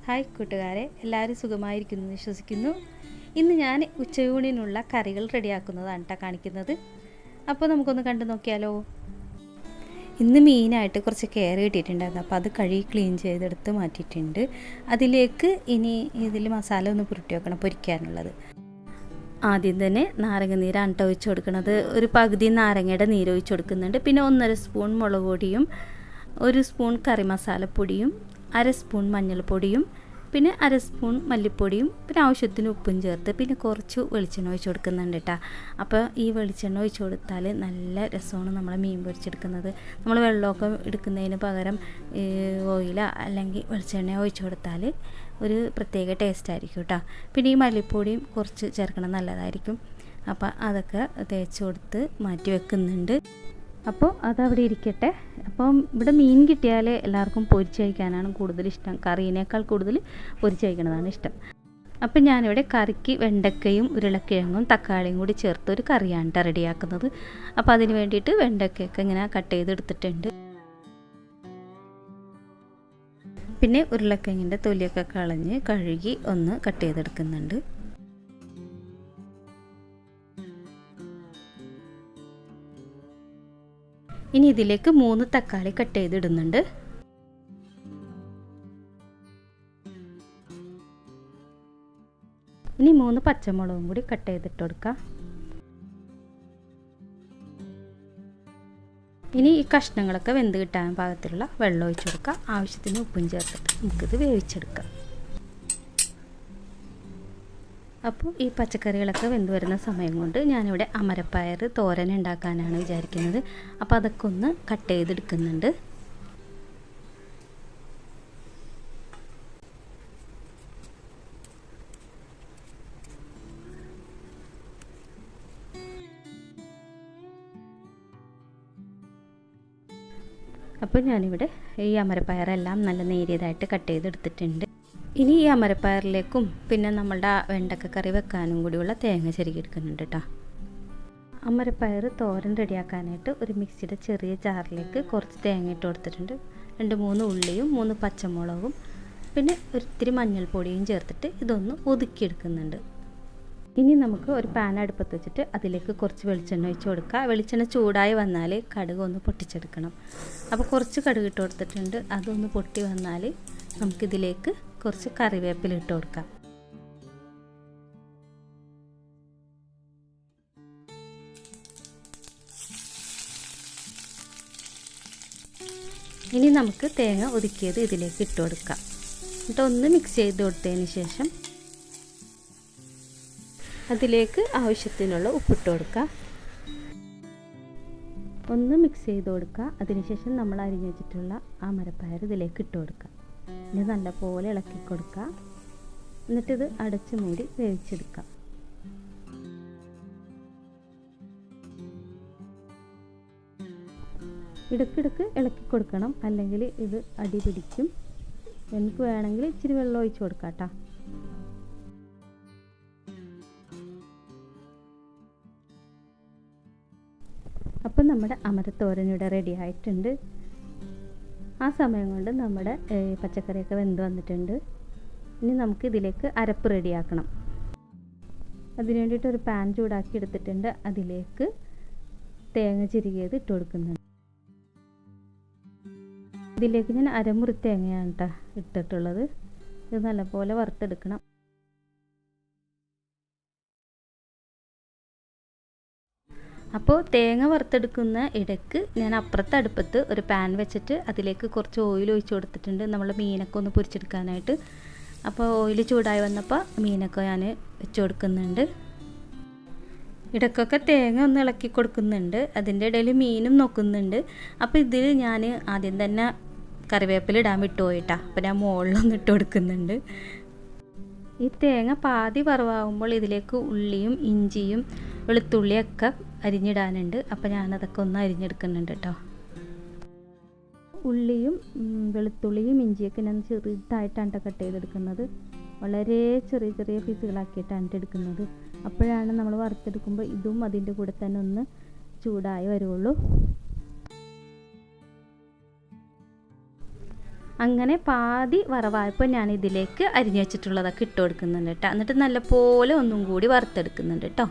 Hi കൂട്ടുകാരെ, എല്ലാവരും സുഖമായിരിക്കുന്നു വിശ്വസിക്കുന്നു. ഇന്ന് ഞാൻ ഉച്ചയൂണിനുള്ള കറികൾ റെഡിയാക്കുന്നതാണ് കേട്ടോ കാണിക്കുന്നത്. അപ്പോൾ നമുക്കൊന്ന് കണ്ടു നോക്കിയാലോ. ഇന്ന് മീനായിട്ട് കുറച്ച് കയറി കിട്ടിയിട്ടുണ്ടായിരുന്നു, അപ്പോൾ അത് കഴുകി ക്ലീൻ ചെയ്തെടുത്ത് മാറ്റിയിട്ടുണ്ട്. അതിലേക്ക് ഇനി ഇതിൽ മസാല ഒന്ന് പുരട്ടി വെക്കണം പൊരിക്കാനുള്ളത്. ആദ്യം തന്നെ നാരങ്ങ നീരാണ് കേട്ടോ ഒഴിച്ച് കൊടുക്കുന്നത്. ഒരു പകുതി നാരങ്ങയുടെ നീര് ഒഴിച്ച് കൊടുക്കുന്നുണ്ട്. പിന്നെ 1.5 സ്പൂൺ മുളക് പൊടിയും 1 സ്പൂൺ കറി മസാലപ്പൊടിയും 1/2 സ്പൂൺ മഞ്ഞൾപ്പൊടിയും പിന്നെ 1/2 സ്പൂൺ മല്ലിപ്പൊടിയും പിന്നെ ആവശ്യത്തിന് ഉപ്പും ചേർത്ത് പിന്നെ കുറച്ച് വെളിച്ചെണ്ണ ഒഴിച്ച് കൊടുക്കുന്നുണ്ട് കേട്ടോ. അപ്പോൾ ഈ വെളിച്ചെണ്ണ ഒഴിച്ച് കൊടുത്താൽ നല്ല രസമാണ് നമ്മളെ മീൻ പൊരിച്ചെടുക്കുന്നത്. നമ്മൾ വെള്ളമൊക്കെ എടുക്കുന്നതിന് പകരം ഓയിലോ അല്ലെങ്കിൽ വെളിച്ചെണ്ണ ഒഴിച്ച് കൊടുത്താൽ ഒരു പ്രത്യേക ടേസ്റ്റ് ആയിരിക്കും കേട്ടോ. പിന്നെ ഈ മല്ലിപ്പൊടിയും കുറച്ച് ചേർക്കണം, നല്ലതായിരിക്കും. അപ്പോൾ അതൊക്കെ തേച്ച് കൊടുത്ത് മാറ്റി വെക്കുന്നുണ്ട്. അപ്പോൾ അതവിടെ ഇരിക്കട്ടെ. അപ്പം ഇവിടെ മീൻ കിട്ടിയാൽ എല്ലാവർക്കും പൊരിച്ച് കഴിക്കാനാണ് കൂടുതൽ ഇഷ്ടം. കറീനേക്കാൾ കൂടുതൽ പൊരിച്ച് കഴിക്കുന്നതാണ് ഇഷ്ടം. അപ്പം ഞാനിവിടെ കറിക്ക് വെണ്ടക്കയും ഉരുളക്കിഴങ്ങും തക്കാളിയും കൂടി ചേർത്തൊരു കറിയാണ് റെഡിയാക്കുന്നത്. അപ്പോൾ അതിന് വേണ്ടിയിട്ട് വെണ്ടക്കയൊക്കെ ഇങ്ങനെ കട്ട് ചെയ്തെടുത്തിട്ടുണ്ട്. പിന്നെ ഉരുളക്കിഴങ്ങിൻ്റെ തൊലിയൊക്കെ കളഞ്ഞ് കഴുകി ഒന്ന് കട്ട് ചെയ്തെടുക്കുന്നുണ്ട്. ഇനി ഇതിലേക്ക് 3 തക്കാളി കട്ട് ചെയ്തിടുന്നുണ്ട്. ഇനി 3 പച്ചമുളകും കൂടി കട്ട് ചെയ്തിട്ട് കൊടുക്കാം. ഇനി ഈ കഷ്ണങ്ങളൊക്കെ വെന്ത് കിട്ടാൻ പാകത്തിലുള്ള വെള്ളം ഒഴിച്ച് കൊടുക്കാം. ആവശ്യത്തിന് ഉപ്പും ചേർത്തിട്ട് നമുക്കിത് വേവിച്ചെടുക്കാം. അപ്പോൾ ഈ പച്ചക്കറികളൊക്കെ വെന്ത് വരുന്ന സമയം കൊണ്ട് ഞാനിവിടെ അമരപ്പയർ തോരൻ ഉണ്ടാക്കാനാണ് വിചാരിക്കുന്നത്. അപ്പോൾ അതൊക്കെ ഒന്ന് കട്ട് ചെയ്തെടുക്കുന്നുണ്ട്. അപ്പോൾ ഞാനിവിടെ ഈ അമരപ്പയറെല്ലാം നല്ല നേരിയതായിട്ട് കട്ട് ചെയ്തെടുത്തിട്ടുണ്ട്. ഇനി ഈ അമരപ്പയറിലേക്കും പിന്നെ നമ്മളുടെ വെണ്ടക്ക കറി വെക്കാനും കൂടിയുള്ള തേങ്ങ ചെരുകിയെടുക്കുന്നുണ്ട് കേട്ടോ. അമരപ്പയർ തോരൻ റെഡിയാക്കാനായിട്ട് ഒരു മിക്സിയുടെ ചെറിയ ജാറിലേക്ക് കുറച്ച് തേങ്ങ ഇട്ട് കൊടുത്തിട്ടുണ്ട്. 2-3 ഉള്ളിയും 3 പച്ചമുളകും പിന്നെ ഒരിത്തിരി മഞ്ഞൾപ്പൊടിയും ചേർത്തിട്ട് ഇതൊന്ന് ഒതുക്കിയെടുക്കുന്നുണ്ട്. ഇനി നമുക്ക് ഒരു പാൻ അടുപ്പത്ത് വെച്ചിട്ട് അതിലേക്ക് കുറച്ച് വെളിച്ചെണ്ണ ഒഴിച്ച് കൊടുക്കുക. വെളിച്ചെണ്ണ ചൂടായി വന്നാൽ കടുക് ഒന്ന് പൊട്ടിച്ചെടുക്കണം. അപ്പോൾ കുറച്ച് കടുക് ഇട്ട് കൊടുത്തിട്ടുണ്ട്. അതൊന്ന് പൊട്ടി വന്നാൽ നമുക്കിതിലേക്ക് കുറച്ച് കറിവേപ്പില ഇട്ട് കൊടുക്കാം. ഇനി നമുക്ക് തേങ്ങ ഒതുക്കിയത് ഇതിലേക്ക് ഇട്ട് കൊടുക്കാം. എന്നിട്ട് ഒന്ന് മിക്സ് ചെയ്ത് കൊടുത്തതിന് ശേഷം അതിലേക്ക് ആവശ്യത്തിനുള്ള ഉപ്പിട്ട് കൊടുക്കുക. ഒന്ന് മിക്സ് ചെയ്ത് കൊടുക്കുക. അതിനുശേഷം നമ്മൾ അരിഞ്ഞ് വെച്ചിട്ടുള്ള ആ അമരപ്പയർ ഇതിലേക്ക് ഇട്ട് കൊടുക്കുക. ഇനി നല്ലപോലെ ഇളക്കി കൊടുക്കുക. എന്നിട്ടിത് അടച്ച് മൂടി വേവിച്ചെടുക്കാം. ഇടയ്ക്കിടയ്ക്ക് ഇളക്കി കൊടുക്കണം, അല്ലെങ്കിൽ ഇത് അടി പിടിക്കും. എനിക്ക് വേണമെങ്കിൽ ഇച്ചിരി വെള്ളം ഒഴിച്ച് കൊടുക്കാം കേട്ടോ. അപ്പം നമ്മുടെ അമരത്തോരൻ ഇവിടെ റെഡി ആയിട്ടുണ്ട്. ആ സമയം കൊണ്ട് നമ്മുടെ പച്ചക്കറിയൊക്കെ വെന്ത് വന്നിട്ടുണ്ട്. ഇനി നമുക്ക് ഇതിലേക്ക് അരപ്പ് റെഡിയാക്കണം. അതിന് വേണ്ടിയിട്ട് ഒരു പാൻ ചൂടാക്കി എടുത്തിട്ടുണ്ട്. അതിലേക്ക് തേങ്ങ ചിരകിയത് ഇട്ട് കൊടുക്കുന്നുണ്ട്. ഇതിലേക്ക് ഞാൻ അരമുറി തേങ്ങയാണ് കേട്ടോ ഇട്ടിട്ടുള്ളത്. ഇത് നല്ലപോലെ വറുത്തെടുക്കണം. അപ്പോൾ തേങ്ങ വറുത്തെടുക്കുന്ന ഇടയ്ക്ക് ഞാൻ അപ്പുറത്തെ അടുപ്പത്ത് ഒരു പാൻ വെച്ചിട്ട് അതിലേക്ക് കുറച്ച് ഓയിൽ ഒഴിച്ച് കൊടുത്തിട്ടുണ്ട്, നമ്മൾ മീനൊക്കെ ഒന്ന് പൊരിച്ചെടുക്കാനായിട്ട്. അപ്പോൾ ഓയിൽ ചൂടായി വന്നപ്പോൾ മീനൊക്കെ ഞാൻ വെച്ച് കൊടുക്കുന്നുണ്ട്. ഇടയ്ക്കൊക്കെ തേങ്ങ ഒന്ന് ഇളക്കി കൊടുക്കുന്നുണ്ട്. അതിൻ്റെ ഇടയിൽ മീനും നോക്കുന്നുണ്ട്. അപ്പോൾ ഇതിൽ ഞാൻ ആദ്യം തന്നെ കറിവേപ്പില ഇടാൻ വിട്ടുപോയിട്ടാ. അപ്പോൾ ഞാൻ മുകളിലൊന്ന് ഇട്ട് കൊടുക്കുന്നുണ്ട്. ഈ തേങ്ങ പാതി വറവാകുമ്പോൾ ഇതിലേക്ക് ഉള്ളിയും ഇഞ്ചിയും വെളുത്തുള്ളിയൊക്കെ അരിഞ്ഞിടാനുണ്ട്. അപ്പോൾ ഞാനതൊക്കെ ഒന്ന് അരിഞ്ഞെടുക്കുന്നുണ്ട് കേട്ടോ. ഉള്ളിയും വെളുത്തുള്ളിയും ഇഞ്ചിയൊക്കെ ഞാൻ ചെറുതായിട്ടാണ് കട്ട് ചെയ്തെടുക്കുന്നത്. വളരെ ചെറിയ ചെറിയ പീസുകളാക്കിയിട്ടാണ് എടുക്കുന്നത്. അപ്പോഴാണ് നമ്മൾ വറുത്തെടുക്കുമ്പോൾ ഇതും അതിൻ്റെ കൂടെ തന്നെ ഒന്ന് ചൂടായി വരുള്ളൂ. അങ്ങനെ പാതി വറവായപ്പോൾ ഞാൻ ഇതിലേക്ക് അരിഞ്ഞു വെച്ചിട്ടുള്ളതൊക്കെ ഇട്ട് കൊടുക്കുന്നുണ്ട് കേട്ടോ. എന്നിട്ട് നല്ലപോലെ ഒന്നും കൂടി വറുത്തെടുക്കുന്നുണ്ട് കേട്ടോ.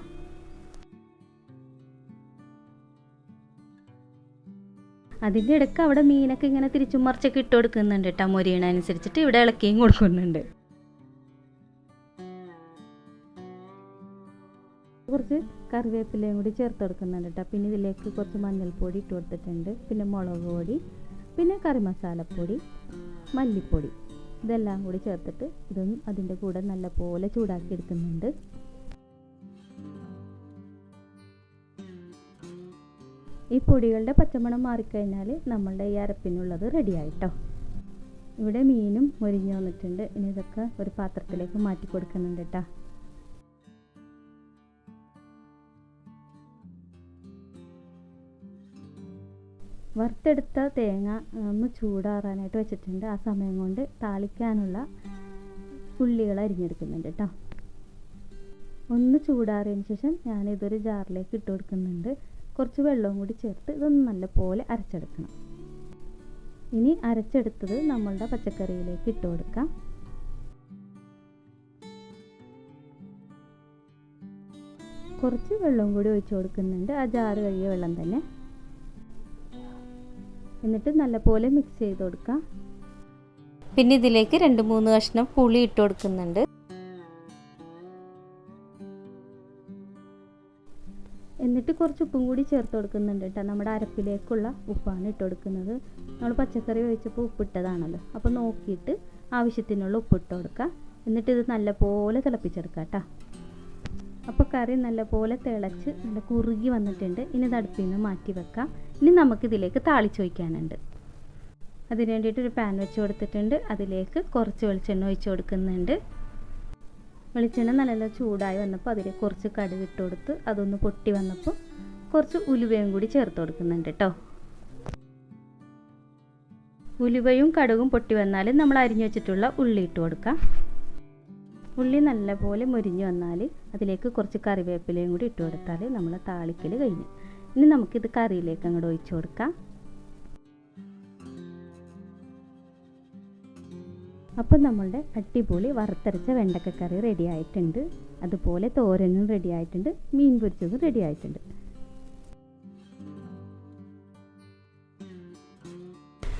അതിൻ്റെ ഇടയ്ക്ക് അവിടെ മീനൊക്കെ ഇങ്ങനെ തിരിച്ചും മറിച്ചൊക്കെ ഇട്ട് കൊടുക്കുന്നുണ്ട് കേട്ടോ. മൊരിയണനുസരിച്ചിട്ട് ഇവിടെ ഇളക്കിയും കൊടുക്കുന്നുണ്ട്. കുറച്ച് കറിവേപ്പിലയും കൂടി ചേർത്ത് കൊടുക്കുന്നുണ്ട് കേട്ടോ. പിന്നെ ഇതിലേക്ക് കുറച്ച് മഞ്ഞൾപ്പൊടി ഇട്ട് കൊടുത്തിട്ടുണ്ട്, പിന്നെ മുളക് പൊടി, പിന്നെ കറി മസാലപ്പൊടി, മല്ലിപ്പൊടി, ഇതെല്ലാം കൂടി ചേർത്തിട്ട് ഇതൊന്നും അതിൻ്റെ കൂടെ നല്ലപോലെ ചൂടാക്കി എടുക്കുന്നുണ്ട്. ഈ പൊടികളുടെ പച്ചമണം മാറിക്കഴിഞ്ഞാൽ നമ്മളുടെ ഈ അരപ്പിനുള്ളത് റെഡിയായിട്ടോ. ഇവിടെ മീനും മൊരിഞ്ഞ് വന്നിട്ടുണ്ട്. ഇനി ഇതൊക്കെ ഒരു പാത്രത്തിലേക്ക് മാറ്റി കൊടുക്കുന്നുണ്ട് കേട്ടോ. വറുത്തെടുത്ത തേങ്ങ ഒന്ന് ചൂടാറാനായിട്ട് വെച്ചിട്ടുണ്ട്. ആ സമയം കൊണ്ട് താളിക്കാനുള്ള ഉള്ളികൾ അരിഞ്ഞെടുക്കുന്നുണ്ട് കേട്ടോ. ഒന്ന് ചൂടാറിയതിന് ശേഷം ഞാനിതൊരു ജാറിലേക്ക് ഇട്ട് കൊടുക്കുന്നുണ്ട്. കുറച്ച് വെള്ളവും കൂടി ചേർത്ത് ഇതൊന്ന് നല്ലപോലെ അരച്ചെടുക്കണം. ഇനി അരച്ചെടുത്തത് നമ്മളുടെ പച്ചക്കറിയിലേക്ക് ഇട്ട് കൊടുക്കാം. കുറച്ച് വെള്ളവും കൂടി ഒഴിച്ചു കൊടുക്കുന്നുണ്ട്, ആ ജാറ് കഴുകിയ വെള്ളം തന്നെ. എന്നിട്ട് നല്ലപോലെ മിക്സ് ചെയ്ത് കൊടുക്കാം. പിന്നെ ഇതിലേക്ക് 2-3 കഷ്ണം പുളി ഇട്ട് കൊടുക്കുന്നുണ്ട്. എന്നിട്ട് കുറച്ച് ഉപ്പും കൂടി ചേർത്ത് കൊടുക്കുന്നുണ്ട് കേട്ടോ. നമ്മുടെ അരപ്പിലേക്കുള്ള ഉപ്പാണ് ഇട്ട് കൊടുക്കുന്നത്. നമ്മൾ പച്ചക്കറി ഒഴിച്ചപ്പോൾ ഉപ്പിട്ടതാണല്ലോ, അപ്പോൾ നോക്കിയിട്ട് ആവശ്യത്തിനുള്ള ഉപ്പിട്ട് കൊടുക്കുക. എന്നിട്ട് ഇത് നല്ലപോലെ തിളപ്പിച്ചെടുക്കുക കേട്ടോ. അപ്പോൾ കറി നല്ലപോലെ തിളച്ച് നല്ല കുറുകി വന്നിട്ടുണ്ട്. ഇനി ഇത് അടുപ്പിൽ നിന്ന് മാറ്റി വെക്കാം. ഇനി നമുക്കിതിലേക്ക് താളിച്ച് ഒഴിക്കാനുണ്ട്. അതിന് വേണ്ടിയിട്ട് ഒരു പാൻ വെച്ച് കൊടുത്തിട്ടുണ്ട്. അതിലേക്ക് കുറച്ച് വെളിച്ചെണ്ണ ഒഴിച്ച് കൊടുക്കുന്നുണ്ട്. വെളിച്ചെണ്ണ നല്ല ചൂടായി വന്നപ്പോൾ അതിലേക്ക് കുറച്ച് കടുക് ഇട്ട് കൊടുത്ത് അതൊന്ന് പൊട്ടി വന്നപ്പോൾ കുറച്ച് ഉലുവയും കൂടി ചേർത്ത് കൊടുക്കുന്നുണ്ട് കേട്ടോ. ഉലുവയും കടുകും പൊട്ടി വന്നാൽ നമ്മൾ അരിഞ്ഞു വെച്ചിട്ടുള്ള ഉള്ളി ഇട്ട് കൊടുക്കാം. ഉള്ളി നല്ലപോലെ മുരിഞ്ഞ് വന്നാൽ അതിലേക്ക് കുറച്ച് കറിവേപ്പിലയും കൂടി ഇട്ട് കൊടുത്താൽ നമ്മൾ താളിക്കൽ കഴിഞ്ഞു. ഇനി നമുക്കിത് കറിയിലേക്ക് അങ്ങോട്ട് ഒഴിച്ചു കൊടുക്കാം. അപ്പോൾ നമ്മളുടെ അടിപൊളി വറുത്തരച്ച വെണ്ടക്കക്കറി റെഡി ആയിട്ടുണ്ട്. അതുപോലെ തോരനും റെഡി ആയിട്ടുണ്ട്, മീൻ പൊരിച്ചതും റെഡി ആയിട്ടുണ്ട്.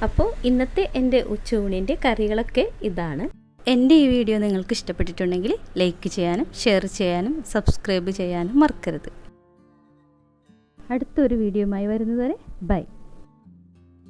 അപ്പോൾ ഇന്നത്തെ എൻ്റെ ഉച്ചയൂണിൻ്റെ കറികളൊക്കെ ഇതാണ്. എൻ്റെ ഈ വീഡിയോ നിങ്ങൾക്ക് ഇഷ്ടപ്പെട്ടിട്ടുണ്ടെങ്കിൽ ലൈക്ക് ചെയ്യാനും ഷെയർ ചെയ്യാനും സബ്സ്ക്രൈബ് ചെയ്യാനും മറക്കരുത്. അടുത്തൊരു വീഡിയോയുമായി വരുന്നതുവരെ ബൈ.